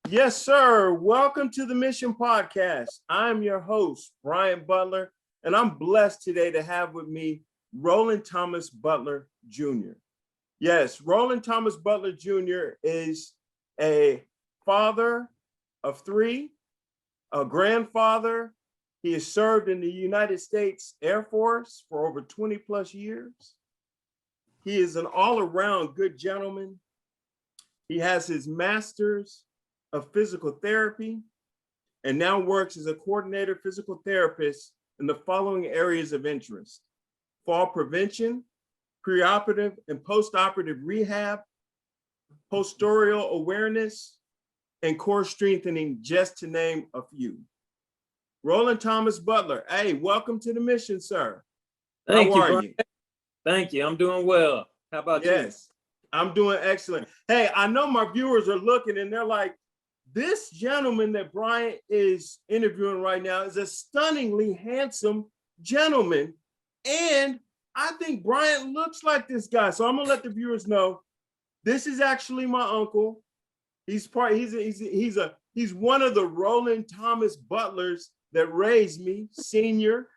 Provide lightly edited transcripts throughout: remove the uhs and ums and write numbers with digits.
Yes, sir. Welcome to the Mission Podcast. I'm your host, Brian Butler, and I'm blessed today to have with me Roland Thomas Butler Jr. Yes, Roland Thomas Butler Jr. is a father of three, a grandfather. He has served in the United States Air Force for over 20 plus years. He is an all-around good gentleman. He has his master's of physical therapy and now works as a coordinator physical therapist in the following areas of interest: fall prevention, preoperative and postoperative rehab, postural awareness, and core strengthening, just to name a few. Roland Thomas Butler, hey, welcome to the mission, sir. Thank you, How are Brian. you? Thank you. I'm doing well. How about you? Yes, I'm doing excellent. Hey, I know my viewers are looking and they're like, this gentleman that Brian is interviewing right now is a stunningly handsome gentleman. And I think Brian looks like this guy. So I'm gonna let the viewers know this is actually my uncle. He's one of the Roland Thomas Butlers that raised me, senior.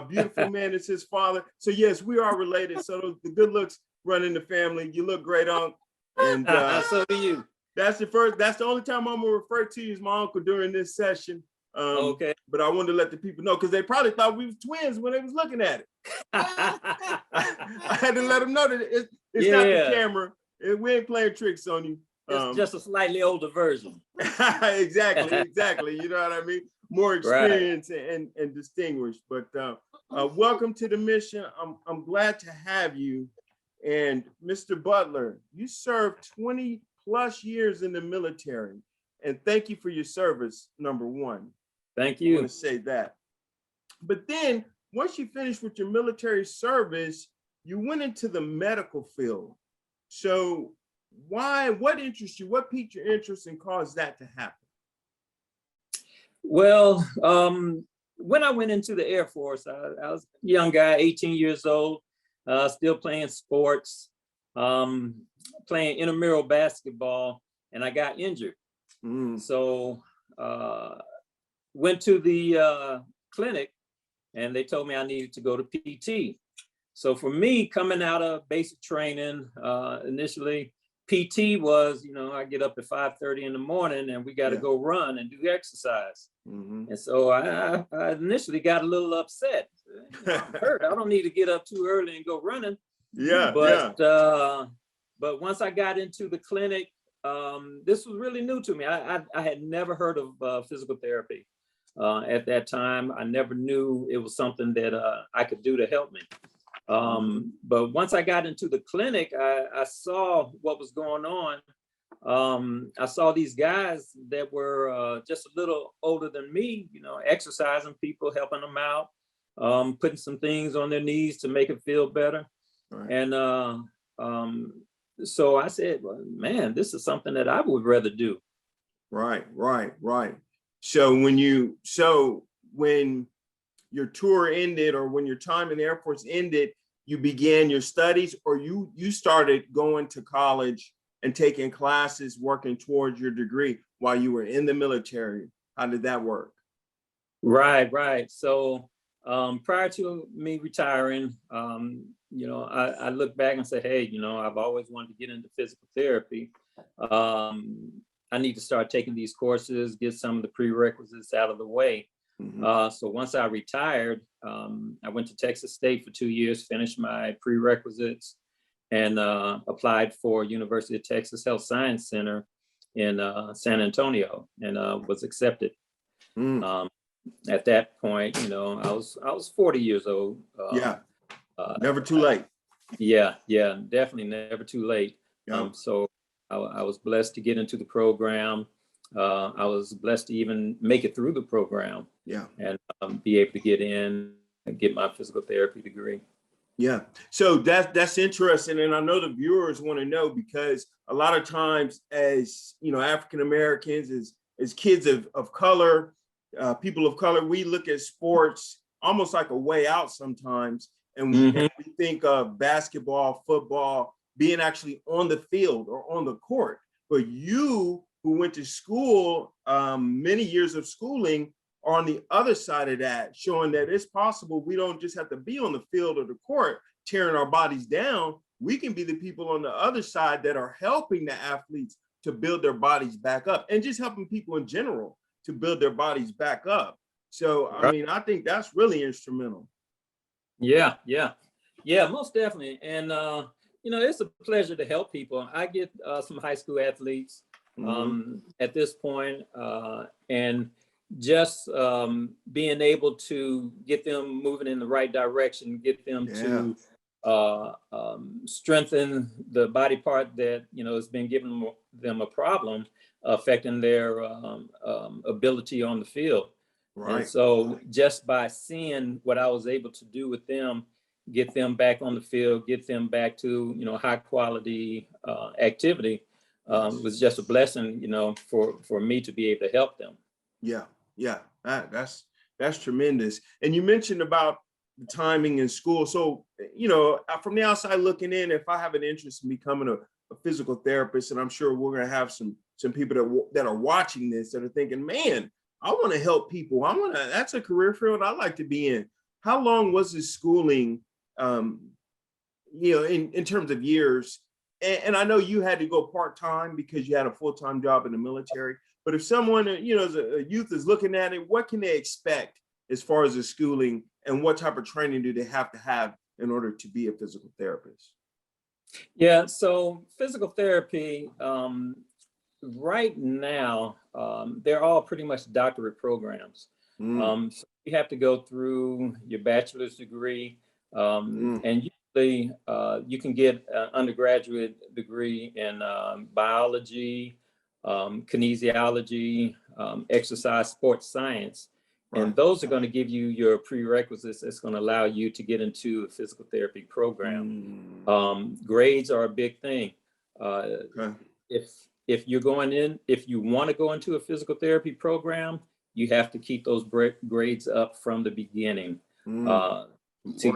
Beautiful man is his father. So yes, we are related. So the good looks run in the family. You look great, Unc. And so do you. That's the only time I'm gonna refer to you as my uncle during this session. Okay. But I wanted to let the people know because they probably thought we was twins when they was looking at it. I had to let them know that it's not the camera. We ain't playing tricks on you. It's just a slightly older version. Exactly. You know what I mean? More experience and distinguished. But welcome to the mission. I'm glad to have you. And Mr. Butler, you served 20 plus years in the military, and thank you for your service, number one. Thank you. I want to say that. But then once you finished with your military service, you went into the medical field. So what interests you? What piqued your interest and caused that to happen? Well, when I went into the Air Force, I was a young guy, 18 years old, still playing sports, playing intramural basketball, and I got injured. So went to the clinic and they told me I needed to go to PT. So for me, coming out of basic training, initially PT was, I get up at 5:30 in the morning and we got to go run and do exercise. And so I initially got a little upset. I'm hurt. I don't need to get up too early and go running. But once I got into the clinic, this was really new to me. I had never heard of physical therapy at that time. I never knew it was something that I could do to help me. But once I got into the clinic, I saw what was going on. I saw these guys that were just a little older than me, exercising people, helping them out, putting some things on their knees to make it feel better. And so I said, well, man, this is something that I would rather do. Right. So when your tour ended, or when your time in the Air Force ended, you began your studies, or you started going to college and taking classes, working towards your degree while you were in the military? How did that work? Right. So prior to me retiring, I look back and say, hey, I've always wanted to get into physical therapy. I need to start taking these courses, get some of the prerequisites out of the way. So once I retired, I went to Texas State for 2 years, finished my prerequisites, and applied for University of Texas Health Science Center in San Antonio, and was accepted. At that point, I was 40 years old. Never too late. Yeah, definitely never too late. So I was blessed to get into the program. I was blessed to even make it through the program. And be able to get in and get my physical therapy degree. So that's interesting, and I know the viewers want to know, because a lot of times, as African Americans, as kids of color, people of color, we look at sports almost like a way out sometimes. And Mhm. we think of basketball, football being actually on the field or on the court. But you, who went to school, many years of schooling, are on the other side of that, showing that it's possible we don't just have to be on the field or the court tearing our bodies down. We can be the people on the other side that are helping the athletes to build their bodies back up, and just helping people in general to build their bodies back up. So, I Right. mean, I think that's really instrumental. Yeah, yeah, yeah, most definitely. And it's a pleasure to help people. I get some high school athletes at this point, and just being able to get them moving in the right direction, get them to strengthen the body part that has been giving them a problem, affecting their ability on the field. And Right. so just by seeing what I was able to do with them, get them back on the field, get them back to, high quality activity, was just a blessing, for me to be able to help them. Yeah. Yeah. That's tremendous. And you mentioned about the timing in school. So, from the outside looking in, if I have an interest in becoming a physical therapist, and I'm sure we're going to have some people that are watching this that are thinking, man, I want to help people. That's a career field I like to be in. How long was this schooling, in terms of years? And I know you had to go part-time because you had a full-time job in the military. But if someone, as a youth is looking at it, what can they expect as far as the schooling, and what type of training do they have to have in order to be a physical therapist? Yeah, so physical therapy, right now, they're all pretty much doctorate programs. So you have to go through your bachelor's degree, and usually you can get an undergraduate degree in biology, kinesiology, exercise sports science. And Right. those are going to give you your prerequisites that's going to allow you to get into a physical therapy program. Grades are a big thing. Okay. If you're going in, if you want to go into a physical therapy program, you have to keep those grades up from the beginning. To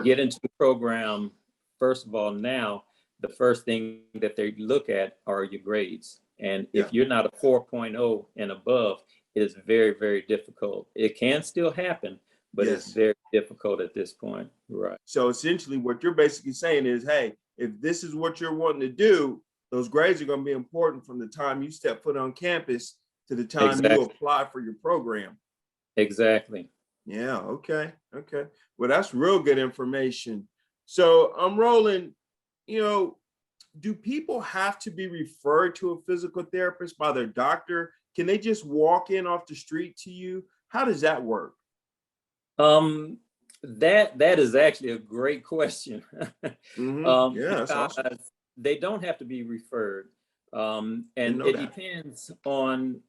get into the program, first of all, now the first thing that they look at are your grades. And if you're not a 4.0 and above, it is very, very difficult. It can still happen, but it's Yes. very difficult at this point. Right. So essentially what you're basically saying is, hey, if this is what you're wanting to do, those grades are going to be important from the time you step foot on campus to the time you Exactly. apply for your program. Exactly. Yeah. Okay. Okay. Well, that's real good information. So I'm Roland, do people have to be referred to a physical therapist by their doctor? Can they just walk in off the street to you? How does that work? That is actually a great question. Yeah, that's awesome. Because they don't have to be referred. Didn't And know it that. depends on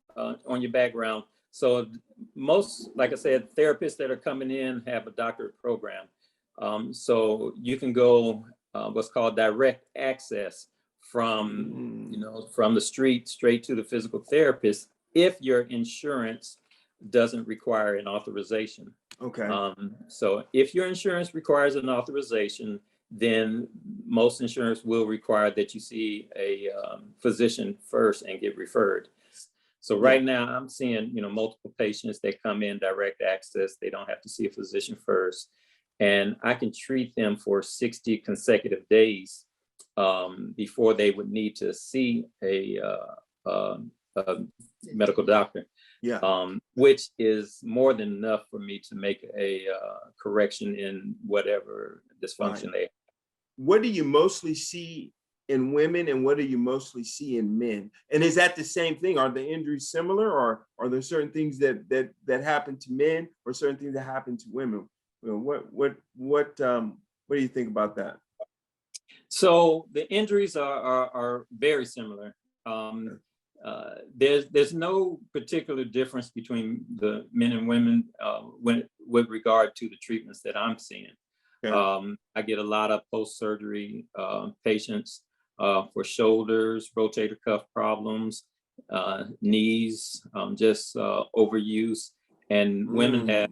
your background. So most, like I said, therapists that are coming in have a doctorate program. So you can go what's called direct access from the street straight to the physical therapist if your insurance doesn't require an authorization. Okay. So if your insurance requires an authorization, then most insurance will require that you see a physician first and get referred. So right now I'm seeing, multiple patients that come in direct access. They don't have to see a physician first. And I can treat them for 60 consecutive days before they would need to see a medical doctor. Which is more than enough for me to make a correction in whatever dysfunction they have. What do you mostly see in women, and what do you mostly see in men? And is that the same thing? Are the injuries similar, or are there certain things that happen to men, or certain things that happen to women? What do you think about that? So the injuries are very similar. There's no particular difference between the men and women with regard to the treatments that I'm seeing. I get a lot of post-surgery patients for shoulders, rotator cuff problems, knees, just overuse, and women have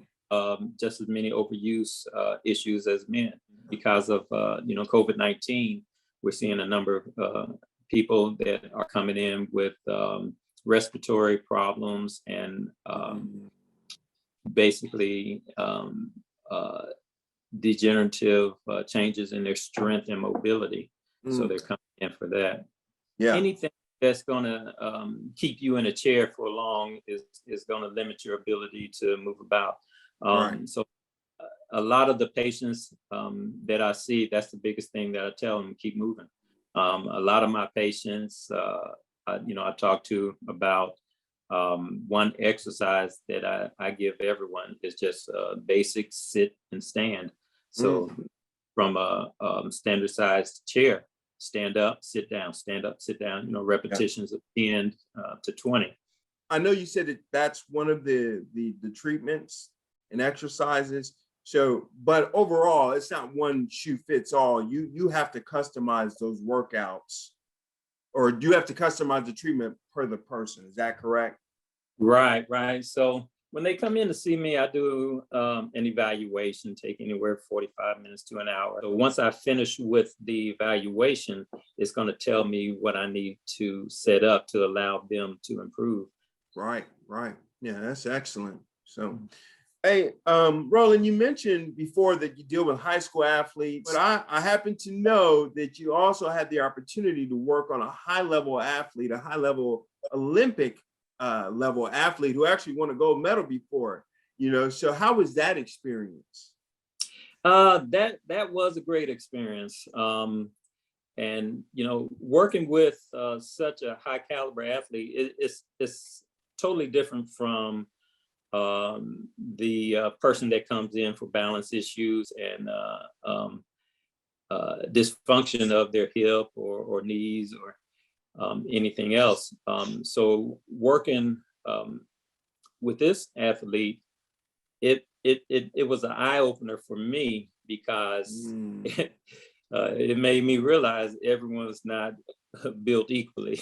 just as many overuse issues as men. because of COVID-19, we're seeing a number of people that are coming in with respiratory problems and basically degenerative changes in their strength and mobility. So they're coming in for that. Yeah. Anything that's going to keep you in a chair for long is going to limit your ability to move about. Right. So a lot of the patients that I see, that's the biggest thing that I tell them: keep moving. A lot of my patients, I talk to about one exercise that I give everyone is just a basic sit and stand. So from a standard sized chair, stand up, sit down, stand up, sit down, repetitions of 10 to 20. I know you said that that's one of the treatments and exercises. So, but overall, it's not one shoe fits all. You have to customize those workouts, or do you have to customize the treatment per the person? Is that correct? Right. So when they come in to see me, I do an evaluation, take anywhere 45 minutes to an hour. So once I finish with the evaluation, it's going to tell me what I need to set up to allow them to improve. Right. Yeah, that's excellent. So, hey, Roland, you mentioned before that you deal with high school athletes, but I happen to know that you also had the opportunity to work on a high-level athlete, a high-level Olympic level athlete who actually won a gold medal before, so how was that experience? That was a great experience. And, working with such a high caliber athlete, it's totally different from the person that comes in for balance issues and dysfunction of their hip or knees or anything else. So working with this athlete, it was an eye opener for me because it made me realize everyone's not built equally.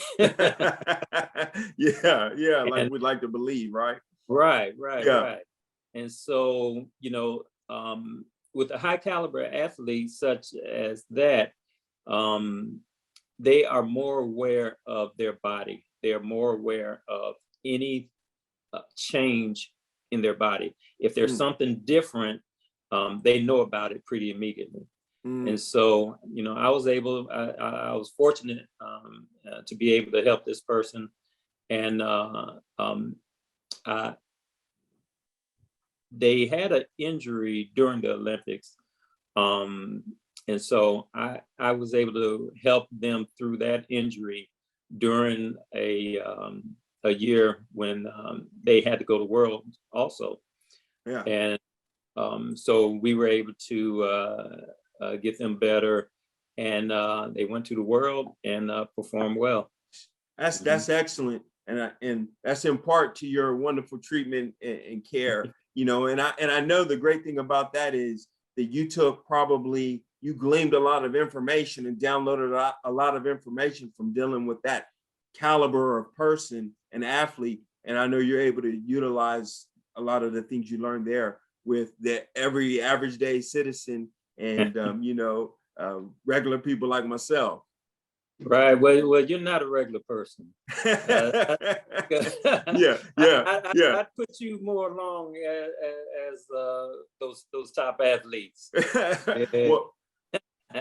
yeah, like we'd like to believe, right? Right. Yeah. And so, with a high caliber athlete such as that, they are more aware of their body. They are more aware of any change in their body. If there's something different, they know about it pretty immediately. And so, I was fortunate to be able to help this person. And they had an injury during the Olympics. And so I was able to help them through that injury during a year when they had to go to World also. Yeah. And so we were able to get them better, and they went to the World and performed well. That's excellent, and that's in part to your wonderful treatment and care. And I know the great thing about that is that you gleaned a lot of information and downloaded a lot of information from dealing with that caliber of person and athlete. And I know you're able to utilize a lot of the things you learned there with every average day citizen and regular people like myself. Right. Well, you're not a regular person. Yeah. I'd put you more along as those top athletes. Well,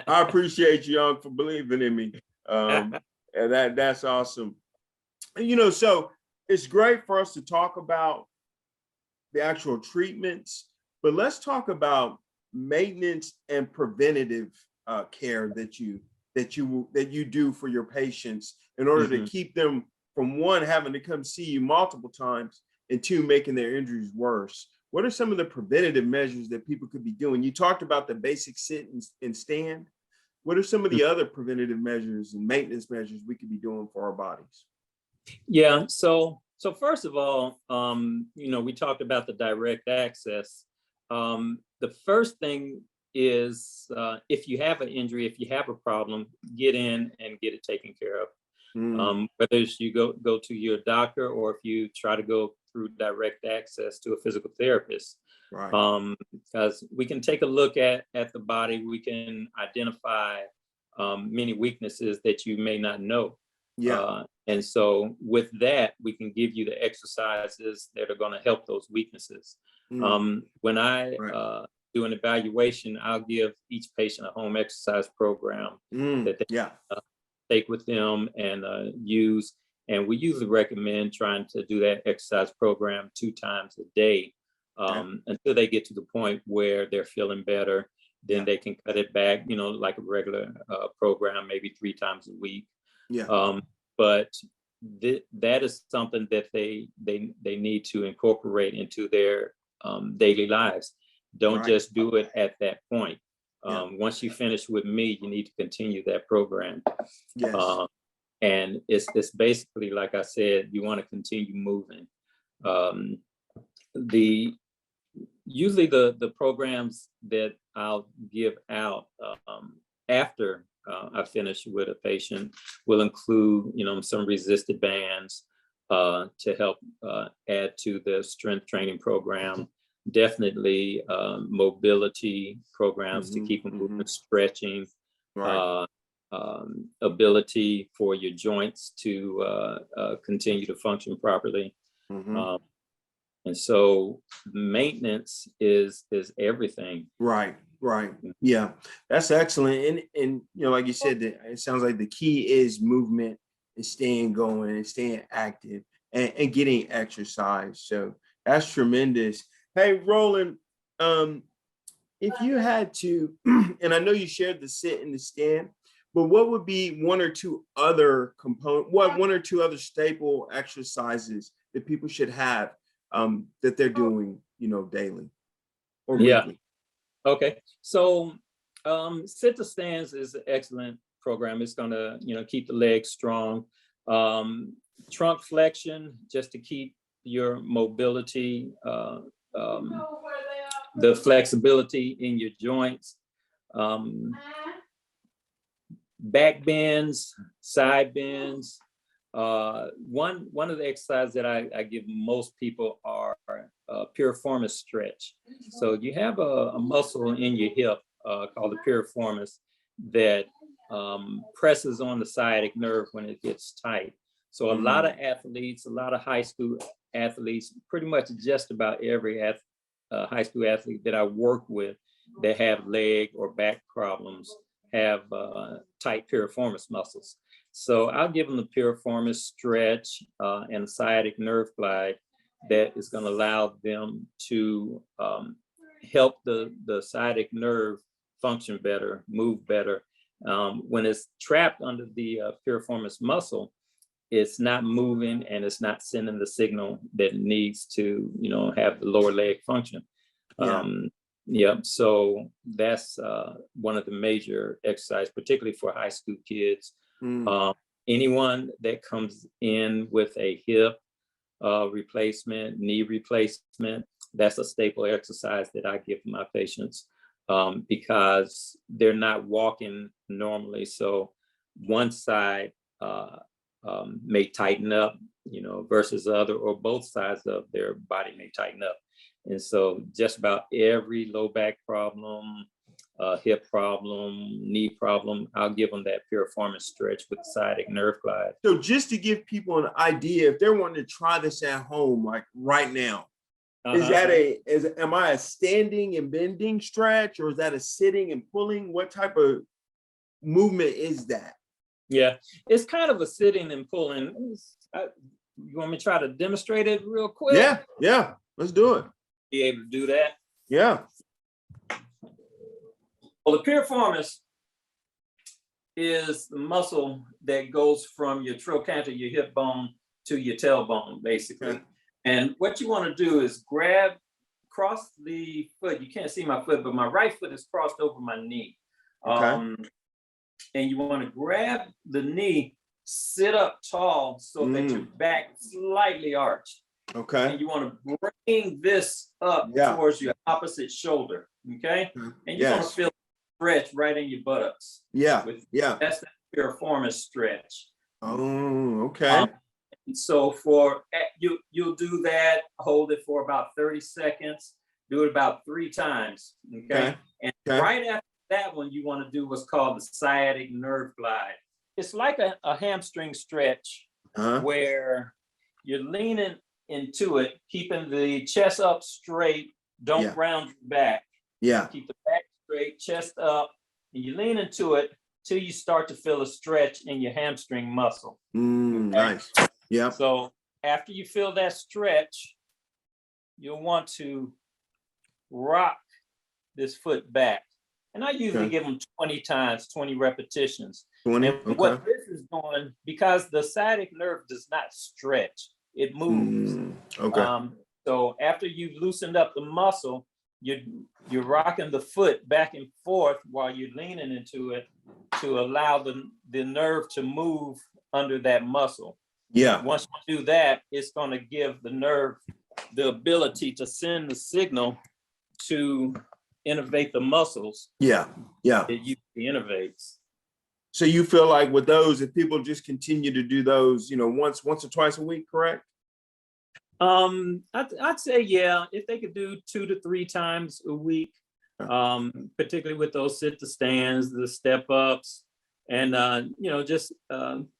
I appreciate you, Young, for believing in me. And that's awesome. So it's great for us to talk about the actual treatments, but let's talk about maintenance and preventative care that you do for your patients in order to keep them from, one, having to come see you multiple times, and two, making their injuries worse. What are some of the preventative measures that people could be doing? You talked about the basic sit and stand. What are some of the other preventative measures and maintenance measures we could be doing for our bodies? Yeah. So first of all, we talked about the direct access. The first thing is if you have an injury, if you have a problem, get in and get it taken care of. Whether you go to your doctor or if you try to go through direct access to a physical therapist. Right. Because we can take a look at the body, we can identify many weaknesses that you may not know. Yeah. And so with that, we can give you the exercises that are going to help those weaknesses. When I do an evaluation, I'll give each patient a home exercise program that they take with them and use. And we usually recommend trying to do that exercise program 2 times a day until they get to the point where they're feeling better. Then they can cut it back, like a regular program, maybe 3 times a week. But that is something that they need to incorporate into their daily lives. Don't just do it at that point. Once you finish with me, you need to continue that program. And it's basically, like I said, you want to continue moving. Usually the programs that I'll give out after I finish with a patient will include, some resisted bands to help add to the strength training program. Definitely mobility programs to keep them moving, stretching, ability for your joints to continue to function properly. And so maintenance is everything. Right. Yeah, that's excellent. And like you said, it sounds like the key is movement and staying going and staying active and getting exercise. So that's tremendous. Hey, Roland, if you had to, and I know you shared the sit and the stand, but what would be one or two other staple exercises that people should have that they're doing, daily or weekly? Okay, so sit to stands is an excellent program. It's going to, keep the legs strong. Trunk flexion, just to keep your mobility, the flexibility in your joints. Back bends, side bends. One of the exercises that I give most people are piriformis stretch. So you have a muscle in your hip called the piriformis that presses on the sciatic nerve when it gets tight. So a lot of athletes, a lot of high school athletes, pretty much just about every high school athlete that I work with that have leg or back problems have tight piriformis muscles. So I'll give them the piriformis stretch and sciatic nerve glide that is going to allow them to help the sciatic nerve function better, move better. When it's trapped under the piriformis muscle, it's not moving and it's not sending the signal that it needs to, have the lower leg function. So that's one of the major exercises, particularly for high school kids. Anyone that comes in with a hip replacement, knee replacement, that's a staple exercise that I give my patients because they're not walking normally. So one side may tighten up, versus the other, or both sides of their body may tighten up. And so just about every low back problem, hip problem, knee problem, I'll give them that piriformis stretch with sciatic nerve glide. So just to give people an idea, if they're wanting to try this at home, like right now, am I a standing and bending stretch, or is that a sitting and pulling? What type of movement is that? Yeah, it's kind of a sitting and pulling. You want me to try to demonstrate it real quick? Yeah, let's do it. Be able to do that? Yeah. Well, the piriformis is the muscle that goes from your trochanter, your hip bone, to your tailbone, basically. Okay. And what you want to do is cross the foot. You can't see my foot, but my right foot is crossed over my knee. Okay. And you want to grab the knee, sit up tall so that your back slightly arched. Okay. And you want to bring this up towards your opposite shoulder. Okay. And you want to feel stretch right in your buttocks. That's the piriformis stretch. Oh, okay. So you'll do that, hold it for about 30 seconds. Do it about 3 times. Okay. And Okay. right after that one, you want to do what's called the sciatic nerve glide. It's like a hamstring stretch where you're leaning into it, keeping the chest up straight. Don't round your back. Yeah. Keep the back straight, chest up, and you lean into it till you start to feel a stretch in your hamstring muscle. Nice. Yeah. So after you feel that stretch, you'll want to rock this foot back. And I usually give them 20 times, 20 repetitions. 20. And what this is doing, because the sciatic nerve does not stretch, it moves. So after you've loosened up the muscle, you're rocking the foot back and forth while you're leaning into it to allow the nerve to move under that muscle. Yeah. Once you do that, it's going to give the nerve the ability to send the signal to innervate the muscles. Yeah. Yeah. It usually innervates. So you feel like with those, if people just continue to do those, once or twice a week, correct? I'd say, yeah, if they could do 2 to 3 times a week, particularly with those sit to stands, the step ups, and just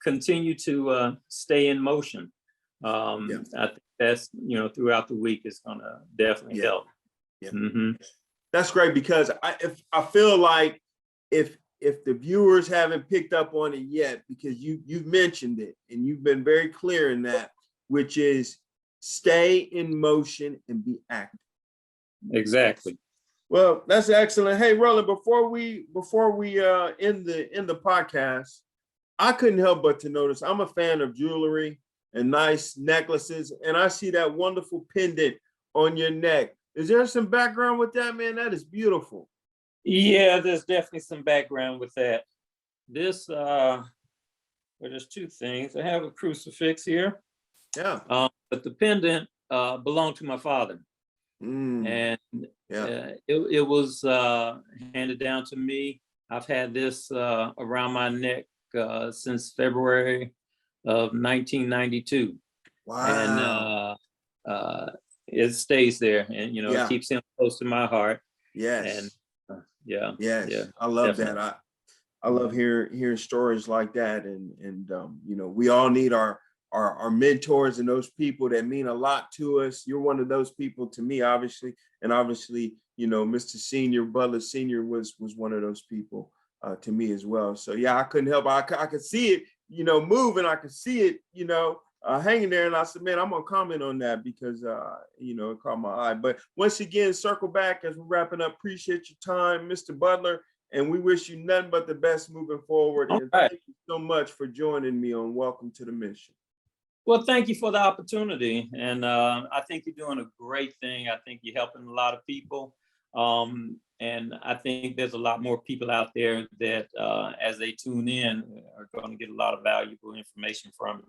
continue to stay in motion. I think that's throughout the week is gonna definitely help. Yeah. That's great, because I feel like if the viewers haven't picked up on it yet, because you've mentioned it and you've been very clear in that, which is stay in motion and be active. Exactly. Well, that's excellent. Hey, Roland, before we end the podcast, I couldn't help but to notice I'm a fan of jewelry and nice necklaces, and I see that wonderful pendant on your neck. Is there some background with that, man? That is beautiful. Yeah, there's definitely some background with that. This, well, there's 2 things. I have a crucifix here. Yeah. But the pendant belonged to my father. And it was handed down to me. I've had this around my neck since February of 1992. Wow. And it stays there, and it keeps him close to my heart. Yes. And yes. I love definitely. that. I love hearing stories like that, and we all need our mentors and those people that mean a lot to us. You're one of those people to me, obviously, and obviously, Mr. Senior, Butler Senior was one of those people to me as well. So yeah, I couldn't help. I could see it, moving. I could see it, hanging there, and I said, man, I'm gonna comment on that because it caught my eye. But once again, circle back as we're wrapping up. Appreciate your time, Mr. Butler, and we wish you nothing but the best moving forward. And thank you so much for joining me on Welcome to the Mission. Well, thank you for the opportunity. And I think you're doing a great thing. I think you're helping a lot of people. And I think there's a lot more people out there that as they tune in are going to get a lot of valuable information from it.